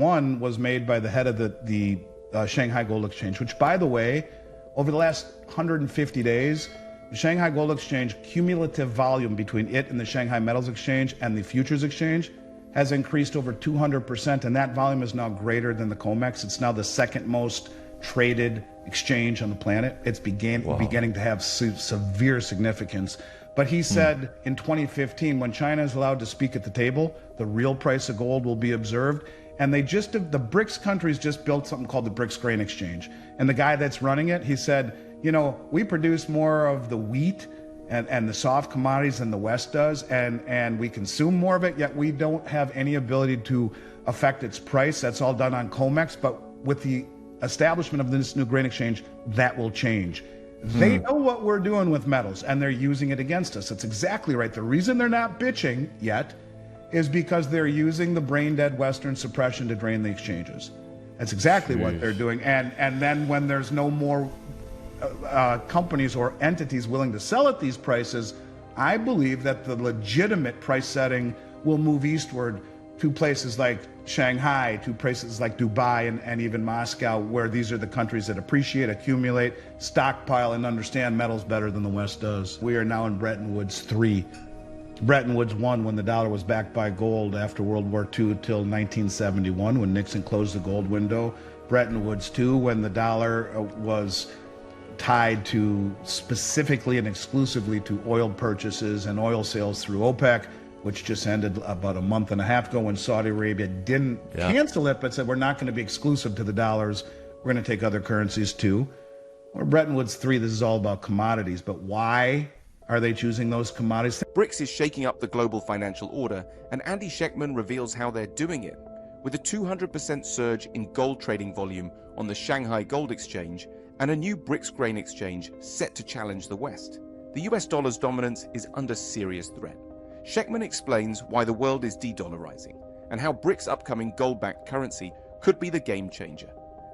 One was made by the head of the Shanghai Gold Exchange, which, by the way, over the last 150 days, the Shanghai Gold Exchange cumulative volume between it and the Shanghai Metals Exchange and the Futures Exchange has increased over 200%, and that volume is now greater than the COMEX. It's now the second most traded exchange on the planet. It's beginning to have severe significance. But he said in 2015, when China is allowed to speak at the table, the real price of gold will be observed. And the BRICS countries just built something called the BRICS Grain Exchange. And the guy that's running it, he said, you know, we produce more of the wheat and the soft commodities than the West does, and we consume more of it, yet we don't have any ability to affect its price. That's all done on COMEX, but with the establishment of this new grain exchange, that will change. They know what we're doing with metals, and they're using it against us. That's exactly right. The reason they're not bitching yet is because they're using the brain-dead Western suppression to drain the exchanges. That's exactly what they're doing. And then when there's no more companies or entities willing to sell at these prices, I believe that the legitimate price setting will move eastward to places like Shanghai, to places like Dubai and even Moscow, where these are the countries that appreciate, accumulate, stockpile, and understand metals better than the West does. We are now in Bretton Woods 3. Bretton Woods 1, when the dollar was backed by gold after World War II till 1971, when Nixon closed the gold window. Bretton Woods 2, when the dollar was tied to specifically and exclusively to oil purchases and oil sales through OPEC, which just ended about a month and a half ago when Saudi Arabia didn't cancel it, but said we're not going to be exclusive to the dollars. We're going to take other currencies too. Or Bretton Woods 3, this is all about commodities, but why are they choosing those commodities? BRICS is shaking up the global financial order, and Andy Schectman reveals how they're doing it. With a 200% surge in gold trading volume on the Shanghai Gold Exchange and a new BRICS grain exchange set to challenge the West, the US dollar's dominance is under serious threat. Schectman explains why the world is de-dollarizing and how BRICS' upcoming gold-backed currency could be the game changer.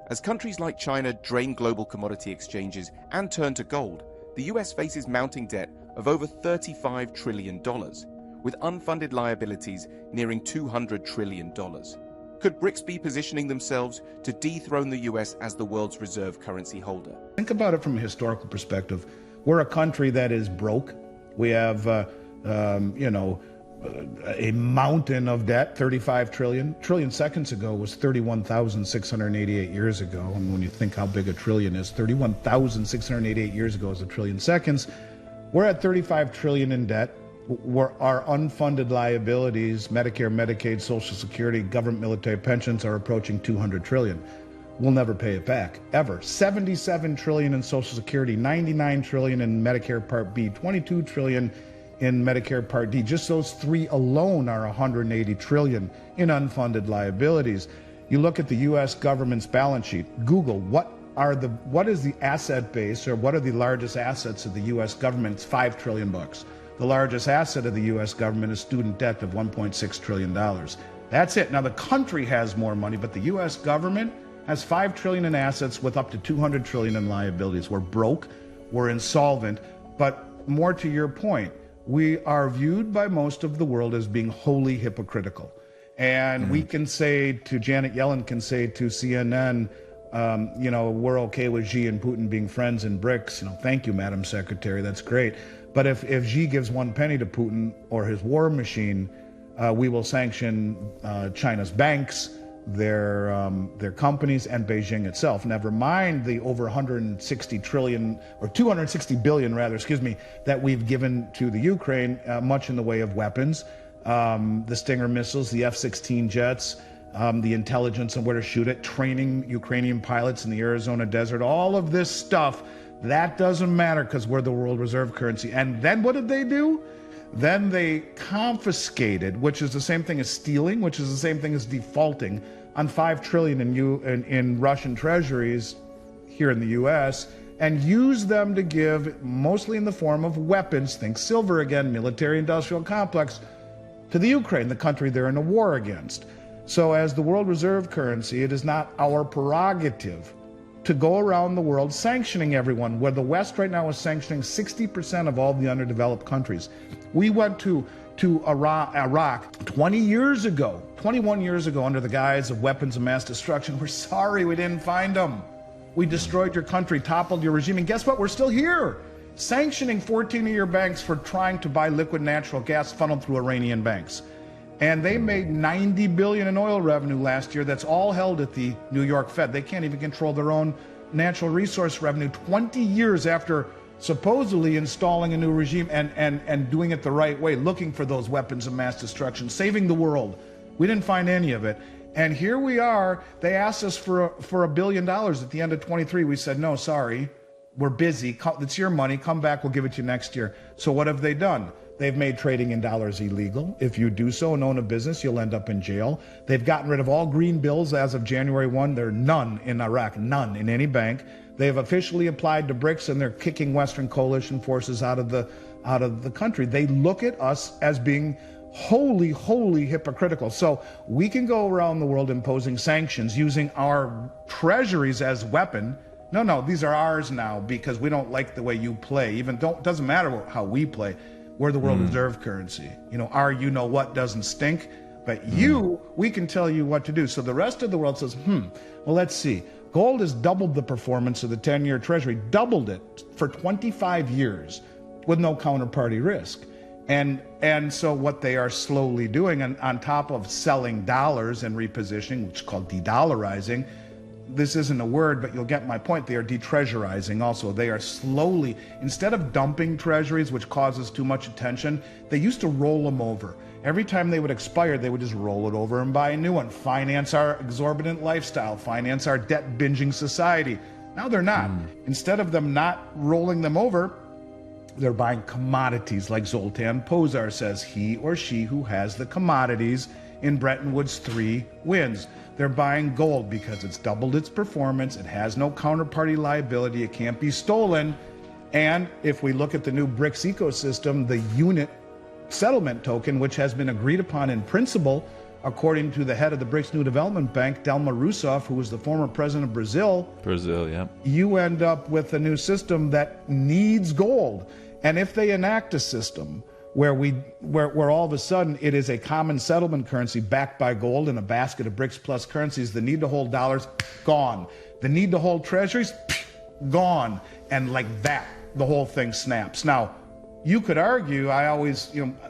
As countries like China drain global commodity exchanges and turn to gold, the US faces mounting debt of over $35 trillion, with unfunded liabilities nearing $200 trillion. Could BRICS be positioning themselves to dethrone the US as the world's reserve currency holder? Think about it from a historical perspective. We're a country that is broke. We have, a mountain of debt, 35 trillion. Trillion seconds ago was 31,688 years ago. And when you think how big a trillion is, 31,688 years ago is a trillion seconds. We're at 35 trillion in debt. Our unfunded liabilities, Medicare, Medicaid, Social Security, government military pensions are approaching 200 trillion. We'll never pay it back, ever. 77 trillion in Social Security, 99 trillion in Medicare Part B, 22 trillion in Medicare Part D. Just those three alone are 180 trillion in unfunded liabilities. You look at the US government's balance sheet, Google, what is the asset base, or what are the largest assets of the US government? It's $5 trillion bucks. The largest asset of the US government is student debt of $1.6 trillion. That's it. Now the country has more money, but the US government has $5 trillion in assets with up to $200 trillion in liabilities. We're broke, we're insolvent, but more to your point, we are viewed by most of the world as being wholly hypocritical. And we can say to, Janet Yellen can say to CNN, we're okay with Xi and Putin being friends in BRICS. Thank you, Madam Secretary, that's great. But if Xi gives one penny to Putin or his war machine, we will sanction China's banks, their companies, and Beijing itself. Never mind the over 160 trillion, or 260 billion rather, that we've given to the Ukraine, much in the way of weapons, the Stinger missiles, the F-16 jets, the intelligence on where to shoot it, training Ukrainian pilots in the Arizona desert, all of this stuff, that doesn't matter because we're the world reserve currency. And then what did they do? Then they confiscated, which is the same thing as stealing, which is the same thing as defaulting, on $5 trillion in Russian treasuries here in the U.S., and used them to give, mostly in the form of weapons, think silver again, military-industrial complex, to the Ukraine, the country they're in a war against. So as the world reserve currency, it is not our prerogative to go around the world sanctioning everyone, where the West right now is sanctioning 60% of all the underdeveloped countries. We went to to Iraq 20 years ago, 21 years ago, under the guise of weapons of mass destruction. We're sorry we didn't find them. We destroyed your country, toppled your regime, and guess what? We're still here, sanctioning 14 of your banks for trying to buy liquid natural gas funneled through Iranian banks. And they made $90 billion in oil revenue last year. That's all held at the New York Fed. They can't even control their own natural resource revenue 20 years after supposedly installing a new regime and doing it the right way, looking for those weapons of mass destruction, saving the world. We didn't find any of it. And here we are. They asked us for $1 billion at the end of 23. We said, no, sorry, we're busy. It's your money. Come back. We'll give it to you next year. So what have they done? They've made trading in dollars illegal. If you do so and own a business, you'll end up in jail. They've gotten rid of all green bills as of January 1. There are none in Iraq, none in any bank. They have officially applied to BRICS, and they're kicking Western coalition forces out of the country. They look at us as being wholly hypocritical. So we can go around the world imposing sanctions using our treasuries as weapon. No, these are ours now because we don't like the way you play. Doesn't matter how we play. We're the world reserve currency. Our you-know-what doesn't stink, but we can tell you what to do. So the rest of the world says, well, let's see. Gold has doubled the performance of the 10-year treasury, doubled it for 25 years with no counterparty risk. And so what they are slowly doing, and on top of selling dollars and repositioning, which is called de-dollarizing, this isn't a word, but you'll get my point. They are de-treasurizing also. They are slowly, instead of dumping treasuries, which causes too much attention, they used to roll them over. Every time they would expire, they would just roll it over and buy a new one, finance our exorbitant lifestyle, finance our debt binging society. Now they're not. Instead of them not rolling them over, they're buying commodities, like Zoltan Pozsar says, he or she who has the commodities in Bretton Woods 3 wins. They're buying gold because it's doubled its performance, it has no counterparty liability, it can't be stolen, and if we look at the new BRICS ecosystem, the unit settlement token, which has been agreed upon in principle, according to the head of the BRICS New Development Bank, Dilma Rousseff, who was the former president of Brazil, yeah, you end up with a new system that needs gold. And if they enact a system where all of a sudden it is a common settlement currency backed by gold in a basket of BRICS plus currencies, the need to hold dollars, gone. The need to hold treasuries, gone. And like that, the whole thing snaps. Now, you could argue,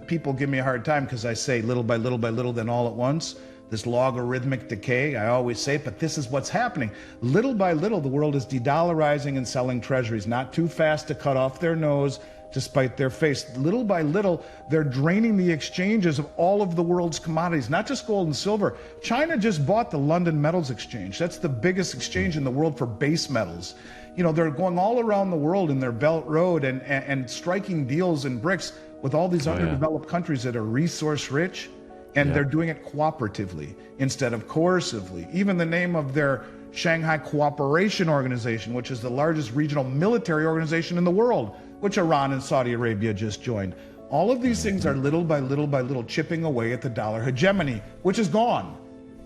people give me a hard time because I say little by little by little, then all at once. This logarithmic decay, I always say, but this is what's happening. Little by little, the world is de-dollarizing and selling treasuries, not too fast to cut off their nose, to spite their face. Little by little, they're draining the exchanges of all of the world's commodities, not just gold and silver. China just bought the London Metals Exchange. That's the biggest exchange in the world for base metals. They're going all around the world in their Belt Road and striking deals in BRICS with all these underdeveloped countries that are resource rich, and they're doing it cooperatively instead of coercively. Even the name of their Shanghai Cooperation Organization, which is the largest regional military organization in the world, which Iran and Saudi Arabia just joined. All of these things are little by little by little chipping away at the dollar hegemony, which is gone.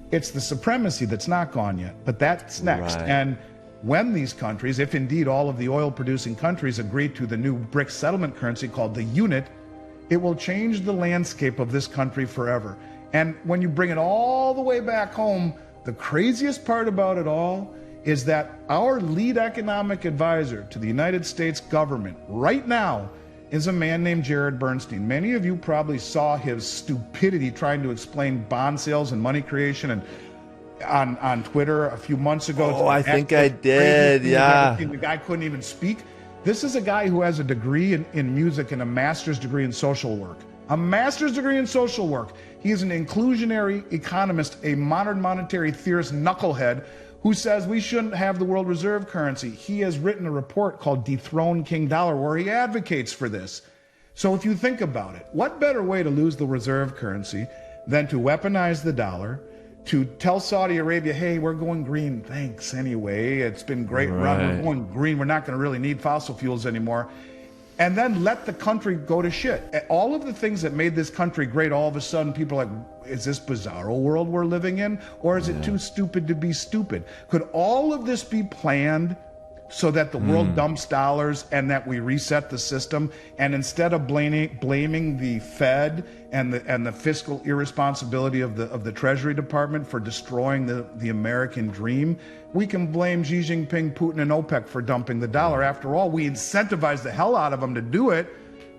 It's the supremacy that's not gone yet, but that's next. Right. And when these countries, if indeed all of the oil-producing countries agree to the new BRICS settlement currency called the unit, it will change the landscape of this country forever. And when you bring it all the way back home, the craziest part about it all is that our lead economic advisor to the United States government right now is a man named Jared Bernstein. Many of you probably saw his stupidity trying to explain bond sales and money creation and on Twitter a few months ago. Oh, I think I did, yeah. The guy couldn't even speak. This is a guy who has a degree in music and a master's degree in social work. A master's degree in social work. He is an inclusionary economist, a modern monetary theorist knucklehead who says we shouldn't have the world reserve currency. He has written a report called Dethrone King Dollar where he advocates for this. So if you think about it, what better way to lose the reserve currency than to weaponize the dollar, to tell Saudi Arabia, hey, we're going green, thanks anyway, it's been great run, we're going green, we're not going to really need fossil fuels anymore, and then let the country go to shit. All of the things that made this country great, all of a sudden people are like, is this bizarro world we're living in? Or is it too stupid to be stupid? Could all of this be planned so that the world dumps dollars and that we reset the system. And instead of blaming the Fed and the fiscal irresponsibility of the Treasury Department for destroying the American dream, we can blame Xi Jinping, Putin, and OPEC for dumping the dollar. After all, we incentivize the hell out of them to do it.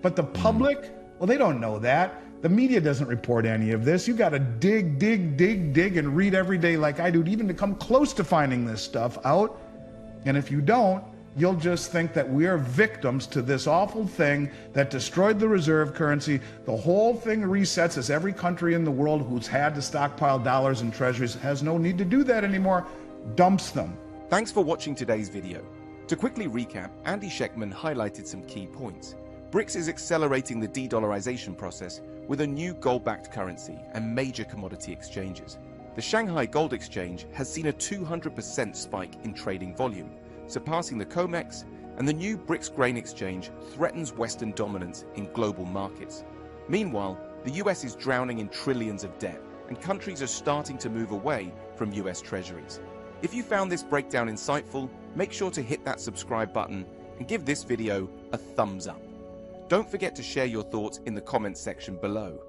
But the public, well, they don't know that. The media doesn't report any of this. You got to dig, and read every day like I do, even to come close to finding this stuff out. And if you don't, you'll just think that we are victims to this awful thing that destroyed the reserve currency. The whole thing resets as every country in the world who's had to stockpile dollars and treasuries has no need to do that anymore, dumps them. Thanks for watching today's video. To quickly recap, Andy Schectman highlighted some key points. BRICS is accelerating the de-dollarization process with a new gold-backed currency and major commodity exchanges. The Shanghai Gold Exchange has seen a 200% spike in trading volume, surpassing the COMEX, and the new BRICS grain exchange threatens Western dominance in global markets. Meanwhile, the US is drowning in trillions of debt, and countries are starting to move away from US treasuries. If you found this breakdown insightful, make sure to hit that subscribe button and give this video a thumbs up. Don't forget to share your thoughts in the comments section below.